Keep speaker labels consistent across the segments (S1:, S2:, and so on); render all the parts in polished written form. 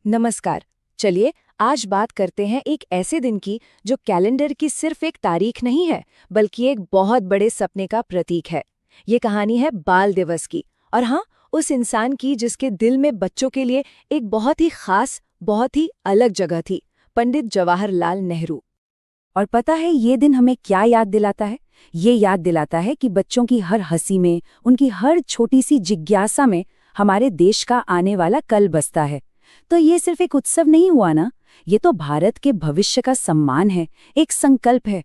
S1: नमस्कार। चलिए आज बात करते हैं एक ऐसे दिन की जो कैलेंडर की सिर्फ एक तारीख नहीं है बल्कि एक बहुत बड़े सपने का प्रतीक है। ये कहानी है बाल दिवस की और हाँ, उस इंसान की जिसके दिल में बच्चों के लिए एक बहुत ही खास, बहुत ही अलग जगह थी, पंडित जवाहरलाल नेहरू। और पता है ये दिन हमें क्या याद दिलाता है? ये याद दिलाता है कि बच्चों की हर हंसी में, उनकी हर छोटी सी जिज्ञासा में हमारे देश का आने वाला कल बसता है। तो ये सिर्फ एक उत्सव नहीं हुआ ना, ये तो भारत के भविष्य का सम्मान है, एक संकल्प है।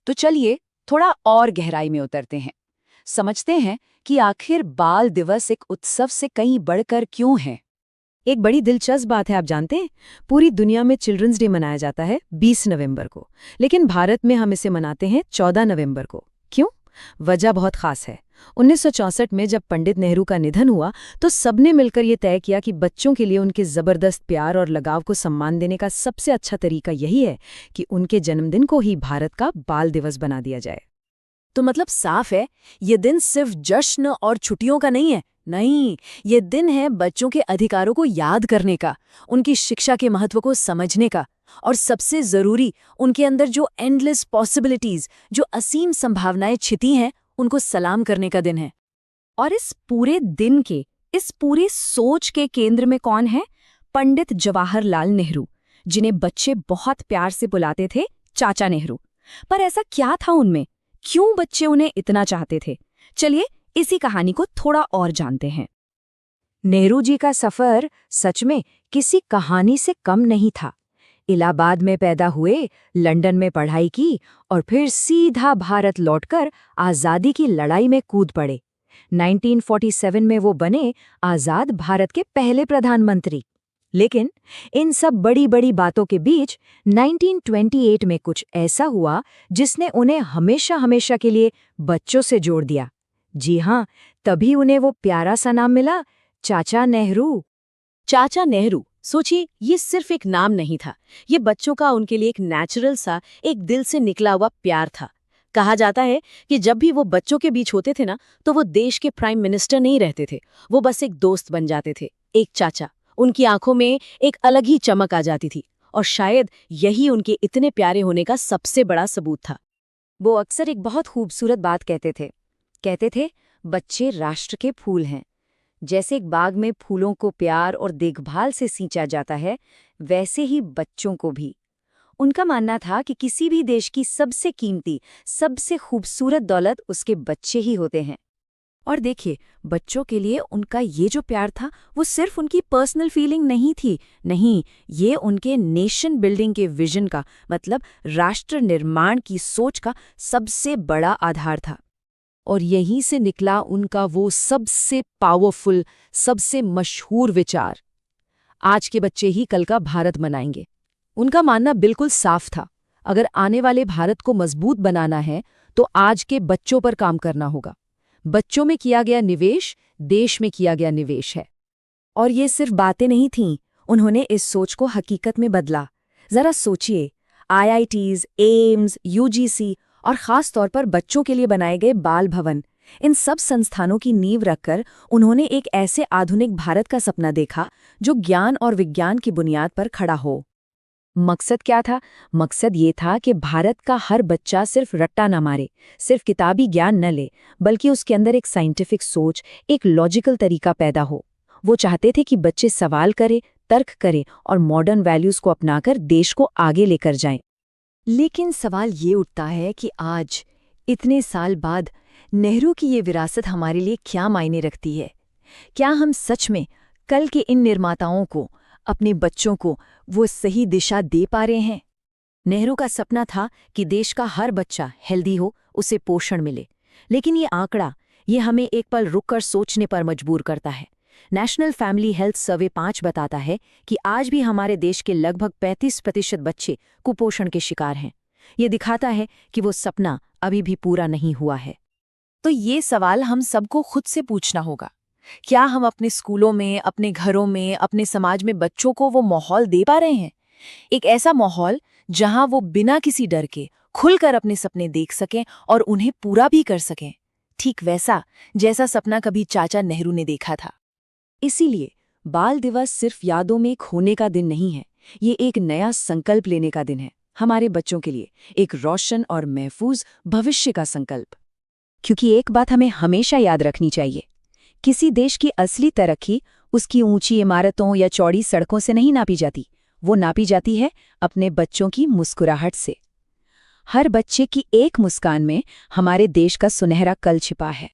S1: तो चलिए थोड़ा और गहराई में उतरते हैं, समझते हैं कि आखिर बाल दिवस एक उत्सव से कहीं बढ़कर क्यों है। एक बड़ी दिलचस्प बात है, आप जानते हैं, पूरी दुनिया में चिल्ड्रंस डे मनाया जाता है 20 नवंबर को, लेकिन भारत में हम इसे मनाते हैं 14 नवंबर को। क्यों? वजह बहुत खास है। 1964 में जब पंडित नेहरू का निधन हुआ तो सबने मिलकर ये तय किया कि बच्चों के लिए उनके जबरदस्त प्यार और लगाव को सम्मान देने का सबसे अच्छा तरीका यही है कि उनके जन्मदिन को ही भारत का बाल दिवस बना दिया जाए। तो मतलब साफ है, ये दिन सिर्फ जश्न और छुट्टियों का नहीं है। नहीं, ये दिन है बच्चों के अधिकारों को याद करने का, उनकी शिक्षा के महत्व को समझने का, और सबसे जरूरी, उनके अंदर जो एंडलेस पॉसिबिलिटीज, जो असीम संभावनाएं छिपी हैं, उनको सलाम करने का दिन है। और इस पूरे दिन के, इस पूरी सोच के केंद्र में कौन है? पंडित जवाहरलाल नेहरू, जिन्हें बच्चे बहुत प्यार से बुलाते थे चाचा नेहरू। पर ऐसा क्या था उनमें? क्यों बच्चे उन्हें इतना चाहते थे? चलिए इसी कहानी को थोड़ा और जानते हैं। नेहरू जी का सफर सच में किसी कहानी से कम नहीं था। इलाहाबाद में पैदा हुए, लंदन में पढ़ाई की और फिर सीधा भारत लौटकर आज़ादी की लड़ाई में कूद पड़े। 1947 में वो बने आज़ाद भारत के पहले प्रधानमंत्री। लेकिन इन सब बड़ी बड़ी बातों के बीच 1928 में कुछ ऐसा हुआ जिसने उन्हें हमेशा हमेशा के लिए बच्चों से जोड़ दिया। जी हाँ, तभी उन्हें वो प्यारा सा नाम मिला, चाचा नेहरू। चाचा नेहरू, सोचिए, ये सिर्फ एक नाम नहीं था, ये बच्चों का उनके लिए एक नेचुरल सा, एक दिल से निकला हुआ प्यार था। कहा जाता है कि जब भी वो बच्चों के बीच होते थे ना, तो वो देश के प्राइम मिनिस्टर नहीं रहते थे, वो बस एक दोस्त बन जाते थे, एक चाचा। उनकी आंखों में एक अलग ही चमक आ जाती थी और शायद यही उनके इतने प्यारे होने का सबसे बड़ा सबूत था। वो अक्सर एक बहुत खूबसूरत बात कहते थे, बच्चे राष्ट्र के फूल हैं। जैसे एक बाग में फूलों को प्यार और देखभाल से सींचा जाता है, वैसे ही बच्चों को भी। उनका मानना था कि किसी भी देश की सबसे कीमती, सबसे खूबसूरत दौलत उसके बच्चे ही होते हैं। और देखिए, बच्चों के लिए उनका ये जो प्यार था, वो सिर्फ उनकी पर्सनल फीलिंग नहीं थी। नहीं, ये उनके नेशन बिल्डिंग के विजन का, मतलब राष्ट्र निर्माण की सोच का सबसे बड़ा आधार था। और यहीं से निकला उनका वो सबसे पावरफुल, सबसे मशहूर विचार, आज के बच्चे ही कल का भारत बनाएंगे। उनका मानना बिल्कुल साफ था, अगर आने वाले भारत को मजबूत बनाना है तो आज के बच्चों पर काम करना होगा। बच्चों में किया गया निवेश देश में किया गया निवेश है। और ये सिर्फ बातें नहीं थीं, उन्होंने इस सोच को हकीकत में बदला। जरा सोचिए, IITs, एम्स, UGC और खास तौर पर बच्चों के लिए बनाए गए बाल भवन, इन सब संस्थानों की नींव रखकर उन्होंने एक ऐसे आधुनिक भारत का सपना देखा जो ज्ञान और विज्ञान की बुनियाद पर खड़ा हो। मकसद क्या था? मकसद ये था कि भारत का हर बच्चा सिर्फ रट्टा न मारे, सिर्फ किताबी ज्ञान न ले, बल्कि उसके अंदर एक साइंटिफिक सोच, एक लॉजिकल तरीका पैदा हो। वो चाहते थे कि बच्चे सवाल करें, तर्क करें और मॉडर्न वैल्यूज को अपनाकर देश को आगे लेकर जाएं। लेकिन सवाल ये उठता है कि आज, इतने साल बाद, नेहरू की ये विरासत हमारे लिए क्या मायने रखती है? क्या हम सच में कल के इन निर्माताओं को, अपने बच्चों को, वो सही दिशा दे पा रहे हैं? नेहरू का सपना था कि देश का हर बच्चा हेल्दी हो, उसे पोषण मिले। लेकिन ये आंकड़ा, ये हमें एक पल रुककर सोचने पर मजबूर करता है। नेशनल फैमिली हेल्थ सर्वे 5 बताता है कि आज भी हमारे देश के लगभग 35% बच्चे कुपोषण के शिकार हैं। ये दिखाता है कि वो सपना अभी भी पूरा नहीं हुआ है। तो ये सवाल हम सबको खुद से पूछना होगा, क्या हम अपने स्कूलों में, अपने घरों में, अपने समाज में बच्चों को वो माहौल दे पा रहे हैं? एक ऐसा माहौल जहां वो बिना किसी डर के खुलकर अपने सपने देख सकें और उन्हें पूरा भी कर सकें, ठीक वैसा जैसा सपना कभी चाचा नेहरू ने देखा था। इसीलिए बाल दिवस सिर्फ यादों में खोने का दिन नहीं है, ये एक नया संकल्प लेने का दिन है हमारे बच्चों के लिए, एक रोशन और महफूज भविष्य का संकल्प। क्योंकि एक बात हमें हमेशा याद रखनी चाहिए, किसी देश की असली तरक्की उसकी ऊंची इमारतों या चौड़ी सड़कों से नहीं नापी जाती, वो नापी जाती है अपने बच्चों की मुस्कुराहट से। हर बच्चे की एक मुस्कान में हमारे देश का सुनहरा कल छिपा है।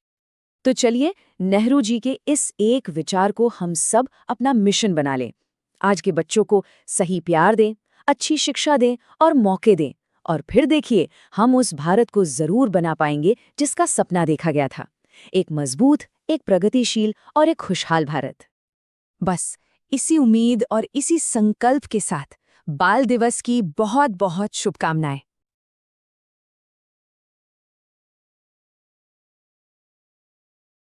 S1: तो चलिए, नेहरू जी के इस एक विचार को हम सब अपना मिशन बना लें। आज के बच्चों को सही प्यार दें, अच्छी शिक्षा दें और मौके दें, और फिर देखिए, हम उस भारत को जरूर बना पाएंगे जिसका सपना देखा गया था, एक मजबूत, एक प्रगतिशील और एक खुशहाल भारत। बस इसी उम्मीद और इसी संकल्प के साथ बाल दिवस की बहुत बहुत शुभकामनाएं।